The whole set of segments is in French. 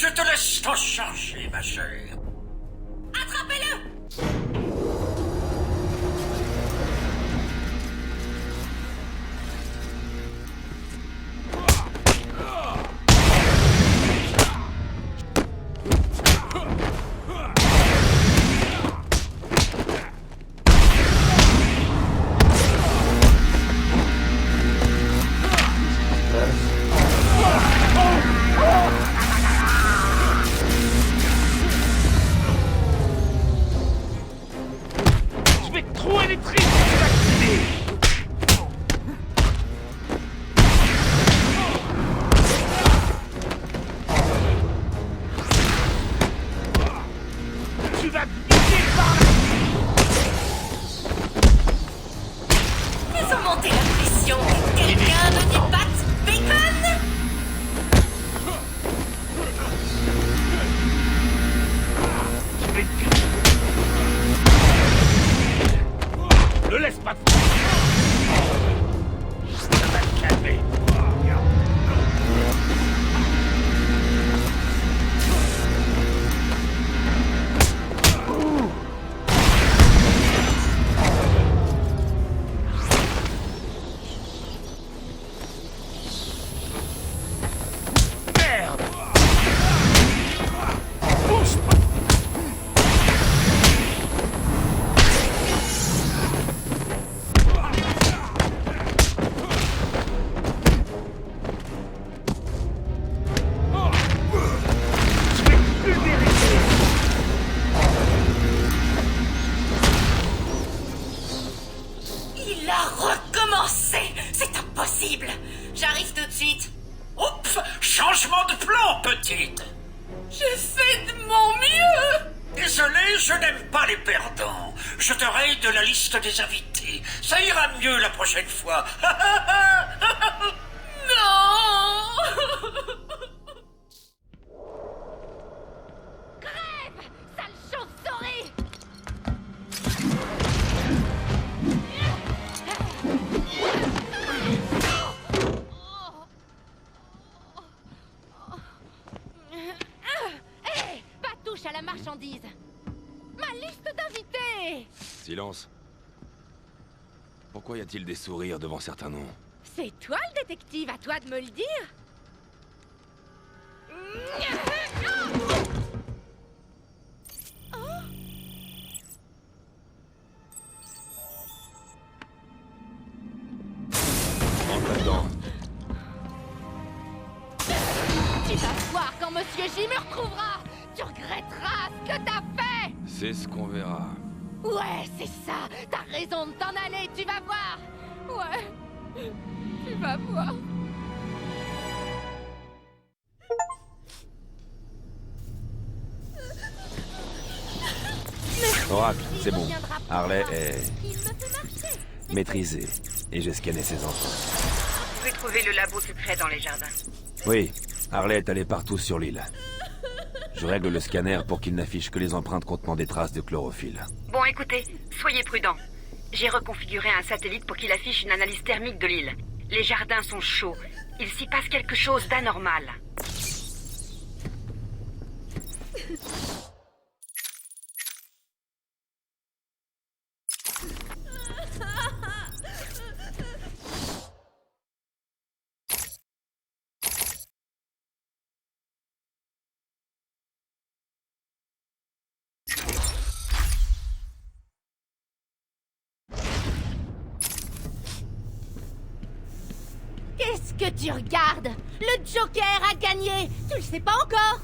Je te laisse t'en charger, ma chère. Attrapez-le! Je vais trop électrique pour l'activer. Tu vas piquer par là. Ils ont monté la pression. Quelqu'un me dit Pat Bacon? Je vais te... Ne laisse pas... Ça va te calmer. Merde! Bouge pas! Je vais te pulvériser! Il a recommencé! C'est impossible! J'arrive tout de suite. Oups! Changement de plan, petite! J'ai fait de mon mieux! Désolé, je n'aime pas les perdants. Je te raye de la liste des invités. Ça ira mieux la prochaine fois. Non! Crève, sale chauve-souris! Hé, pas touche à la marchandise! Ma liste d'invités! Silence. Pourquoi y a-t-il des sourires devant certains noms? C'est toi le détective, à toi de me le dire! Rentre là-dedans. Tu vas voir quand Monsieur J me retrouvera! Tu regretteras ce que t'as fait! C'est ce qu'on verra. Ouais, c'est ça! T'as raison de t'en aller, tu vas voir! Ouais, tu vas voir. Oracle, c'est bon. reviendra pas. Harley est Il me fait marcher! maîtrisé. Et j'ai scanné ses enfants. Vous pouvez trouver le labo secret dans les jardins. Oui, Harley est allé partout sur l'île. Je règle le scanner pour qu'il n'affiche que les empreintes contenant des traces de chlorophylle. Bon, écoutez, soyez prudents. J'ai reconfiguré un satellite pour qu'il affiche une analyse thermique de l'île. Les jardins sont chauds. Il s'y passe quelque chose d'anormal. Qu'est-ce que tu regardes? Le Joker a gagné! Tu le sais pas encore?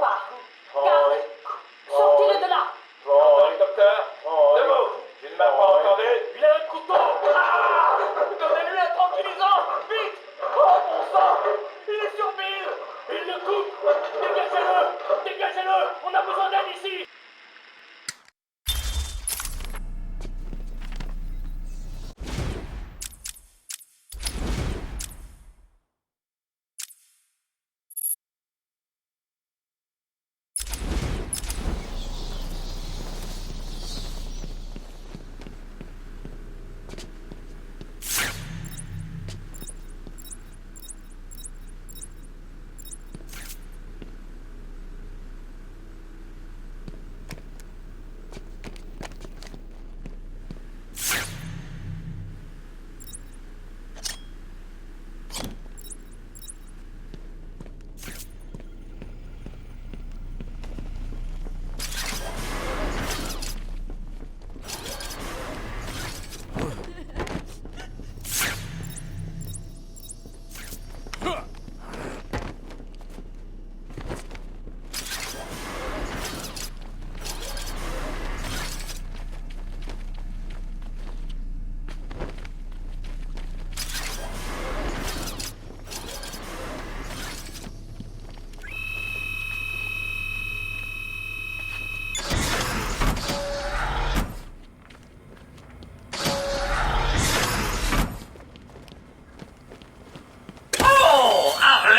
pas. Garde. Sortez-le de là. Docteur, debout. Tu ne m'as pas entendu? Il a un couteau. Ah, donnez-lui un tranquillisant. Vite. Oh, bon sang. Il est sur Bill. Il le coupe. Dégagez-le. Dégagez-le. On a besoin d'aide ici.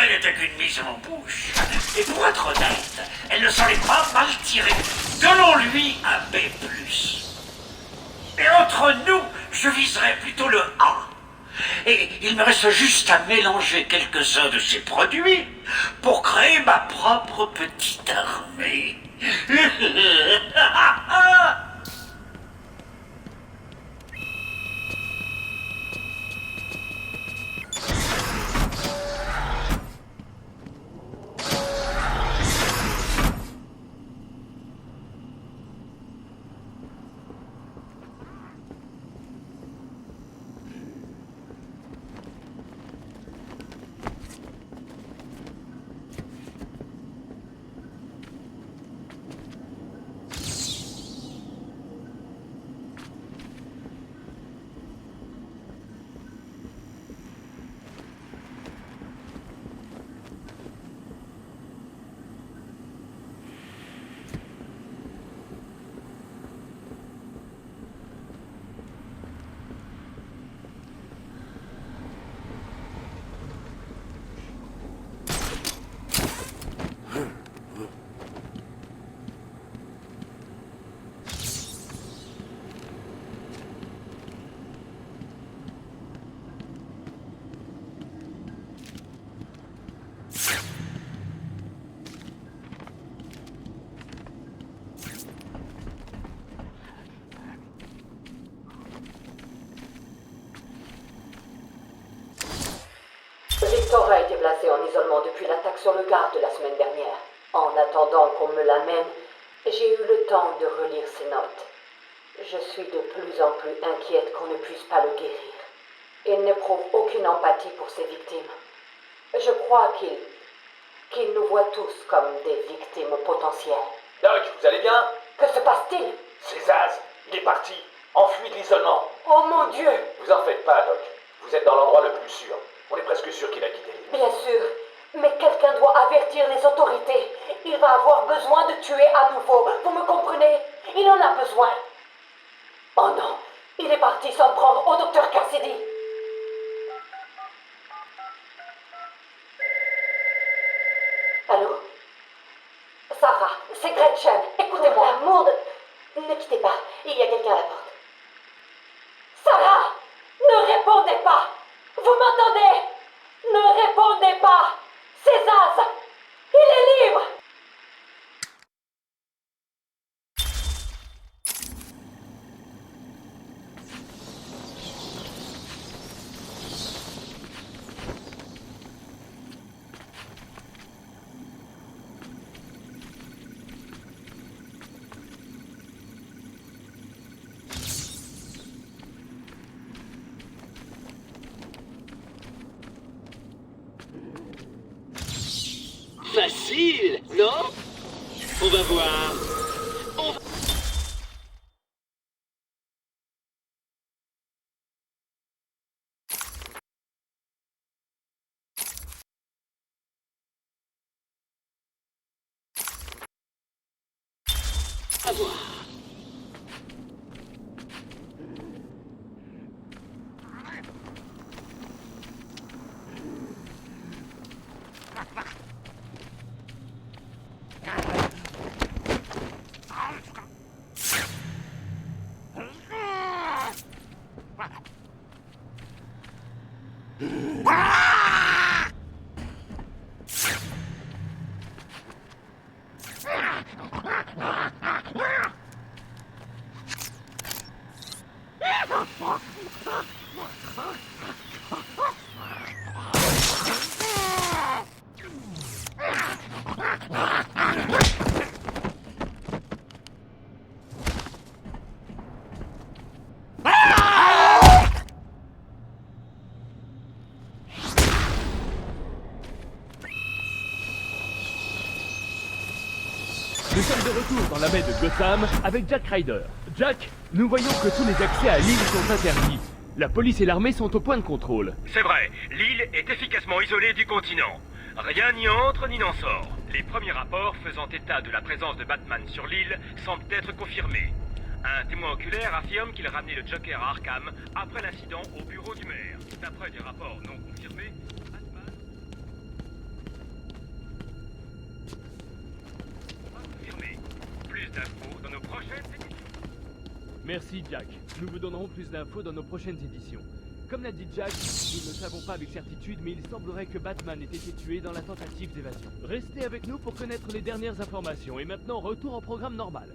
N'était qu'une mise en bouche. Et pour être honnête, elle ne s'en est pas mal tirée. Donnons lui un B+. Et entre nous, je viserais plutôt le A. Et il me reste juste à mélanger quelques-uns de ces produits pour créer ma propre petite armée. Victor a été placé en isolement depuis l'attaque sur le garde de la semaine dernière. En attendant qu'on me l'amène, j'ai eu le temps de relire ses notes. Je suis de plus en plus inquiète qu'on ne puisse pas le guérir. Il n'éprouve aucune empathie pour ses victimes. Je crois qu'il nous voit tous comme des victimes potentielles. Doc, vous allez bien? Que se passe-t-il? C'est Zaz. Il est parti. Enfui de l'isolement. Oh mon Dieu! Vous en faites pas, Doc. Vous êtes dans l'endroit le plus sûr. On est presque sûr qu'il a quitté l'île. Bien sûr, mais quelqu'un doit avertir les autorités. Il va avoir besoin de tuer à nouveau. Vous me comprenez? Il en a besoin. Oh non, il est parti s'en prendre au docteur Cassidy. Allô? Sarah, c'est Gretchen. Écoutez-moi. L'amour de... Ne quittez pas. Il y a quelqu'un à la porte. Sarah! Ne répondez pas! Vous m'entendez? Ne répondez pas! C'est Zaz! Il est libre! Facile, non? On va voir. Nous sommes de retour dans la baie de Gotham avec Jack Ryder. Jack, nous voyons que tous les accès à l'île sont interdits. La police et l'armée sont au point de contrôle. C'est vrai, l'île est efficacement isolée du continent. Rien n'y entre ni n'en sort. Les premiers rapports faisant état de la présence de Batman sur l'île semblent être confirmés. Un témoin oculaire affirme qu'il ramenait le Joker à Arkham après l'incident au bureau du maire. D'après des rapports non confirmés, Batman... Confirmé. Plus d'infos dans nos prochaines éditions. Merci Jack. Nous vous donnerons plus d'infos dans nos prochaines éditions. Comme l'a dit Jack, nous ne savons pas avec certitude, mais il semblerait que Batman ait été tué dans la tentative d'évasion. Restez avec nous pour connaître les dernières informations. Et maintenant, retour au programme normal.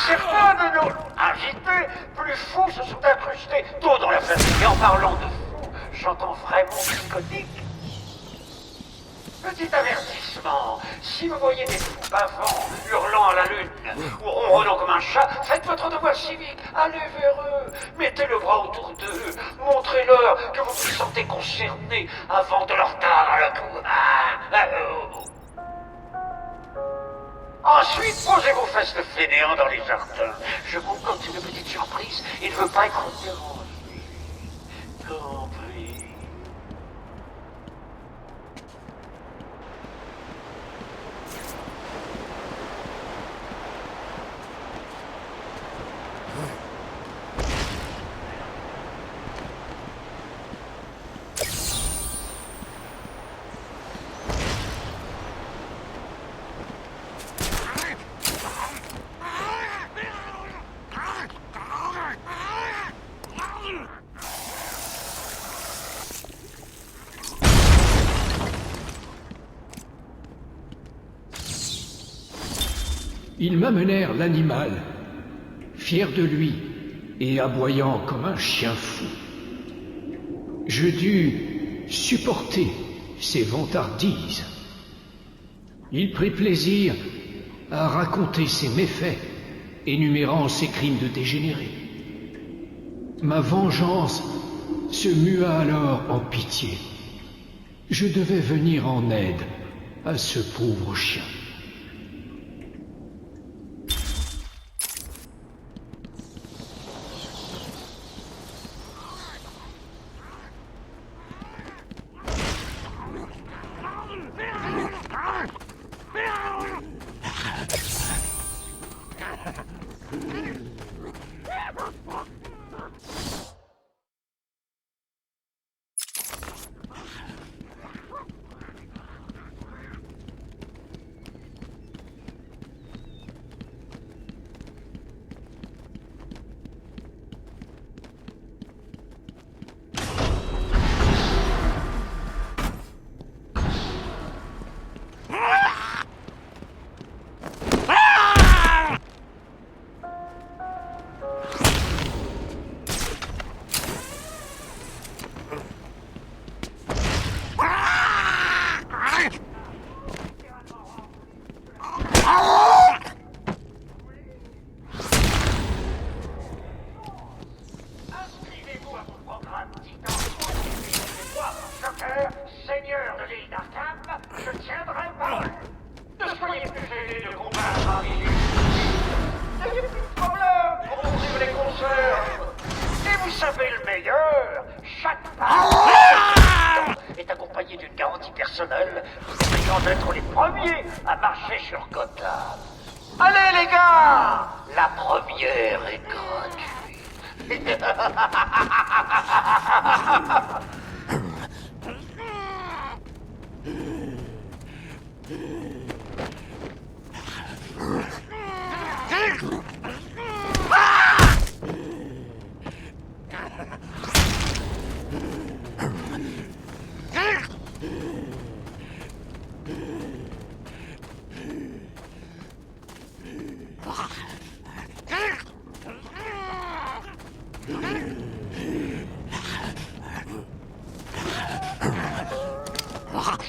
Certains de nos invités plus fous se sont incrustés tôt dans la famille. Et en parlant de fous, j'entends vraiment psychotique. Petit avertissement, si vous voyez des fous bavants, hurlant à la lune, ou ronronnant comme un chat, faites votre devoir civique, allez vers eux, mettez le bras autour d'eux, montrez-leur que vous vous sentez concernés avant de leur tard à la cou. Ensuite, posez vos fesses de fainéant dans les jardins. Je concocte une petite surprise. Il ne veut pas être dérangé. Compris. Ils m'amenèrent l'animal, fier de lui et aboyant comme un chien fou. Je dus supporter ses vantardises. Il prit plaisir à raconter ses méfaits, énumérant ses crimes de dégénéré. Ma vengeance se mua alors en pitié. Je devais venir en aide à ce pauvre chien. Est accompagné d'une garantie personnelle, permettant d'être les premiers à marcher sur Gotham. Allez les gars, la première est gratuite.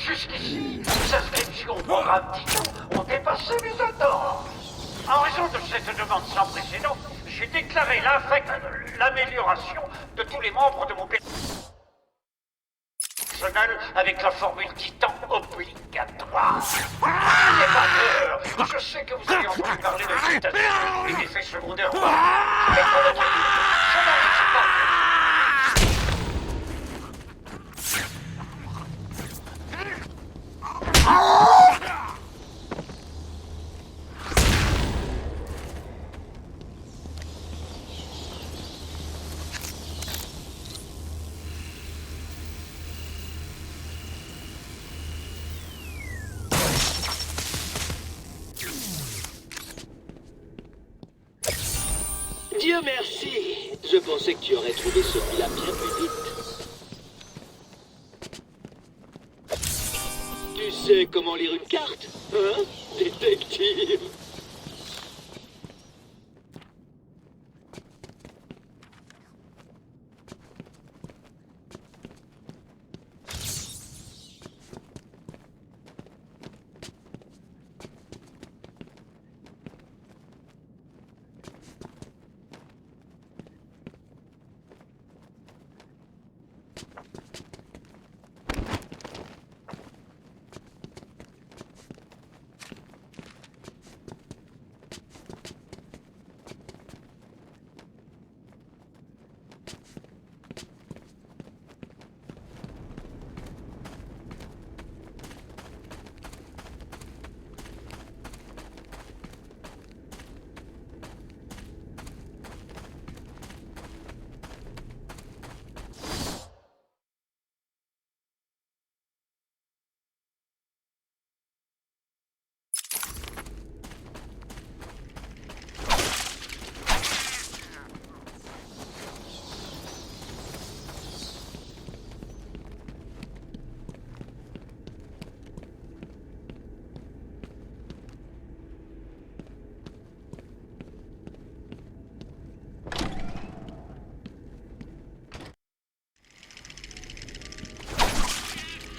Jusqu'ici, les inscriptions au programme Titan ont dépassé mes attentes. En raison de cette demande sans précédent, j'ai déclaré l'amélioration de tous les membres de mon personnel avec la formule Titan obligatoire. N'ayez pas peur, je sais que vous avez entendu parler de mutation et d'effets secondaires. Je vais pas votre vie. Je n'arrive pas. Dieu merci, je pensais que tu aurais trouvé celui-là bien plus vite. Tu sais comment lire une carte, hein, détective?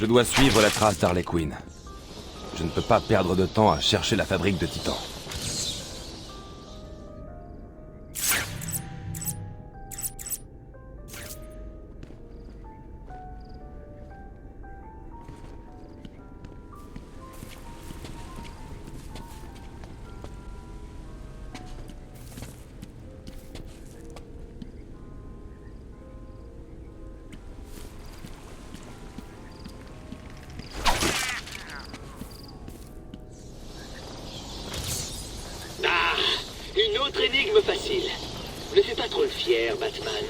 Je dois suivre la trace d'Harley Quinn. Je ne peux pas perdre de temps à chercher la fabrique de Titan. Une autre énigme facile. Ne fais pas trop le fier, Batman.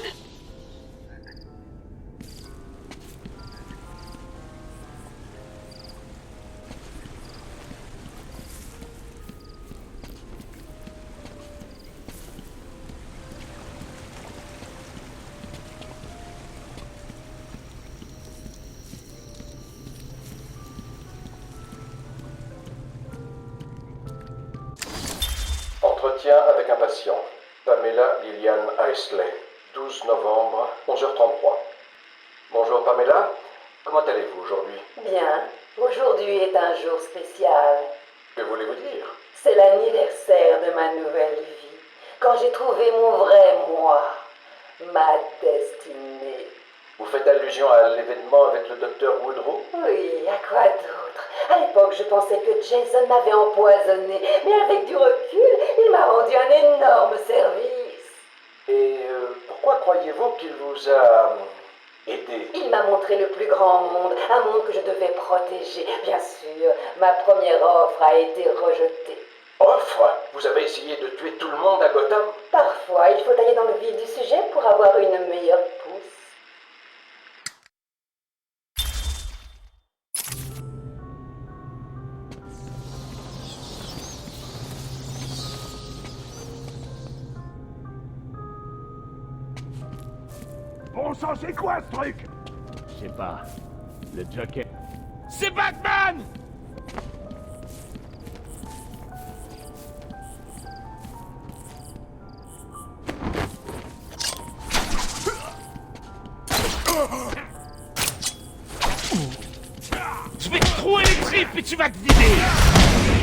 Entretien avec un patient. Pamela Lillian Isley. 12 novembre, 11h33. Bonjour Pamela. Comment allez-vous aujourd'hui? Bien. Aujourd'hui est un jour spécial. Que voulez-vous dire? C'est l'anniversaire de ma nouvelle vie. Quand j'ai trouvé mon vrai moi. Ma destinée. Vous faites allusion à l'événement avec le docteur Woodrow? Oui, à quoi d'autre? À l'époque, je pensais que Jason m'avait empoisonné, mais avec du recul, il m'a rendu un énorme service. Et pourquoi croyez-vous qu'il vous a aidé? Il m'a montré le plus grand monde, un monde que je devais protéger. Bien sûr, ma première offre a été rejetée. Offre? Vous avez essayé de tuer tout le monde à Gotham? Parfois, il faut aller dans le vif du sujet pour avoir une meilleure pousse. Bon sang, c'est quoi ce truc? Je sais pas. Le Joker. C'est Batman! Je vais te trouer les tripes et tu vas te vider!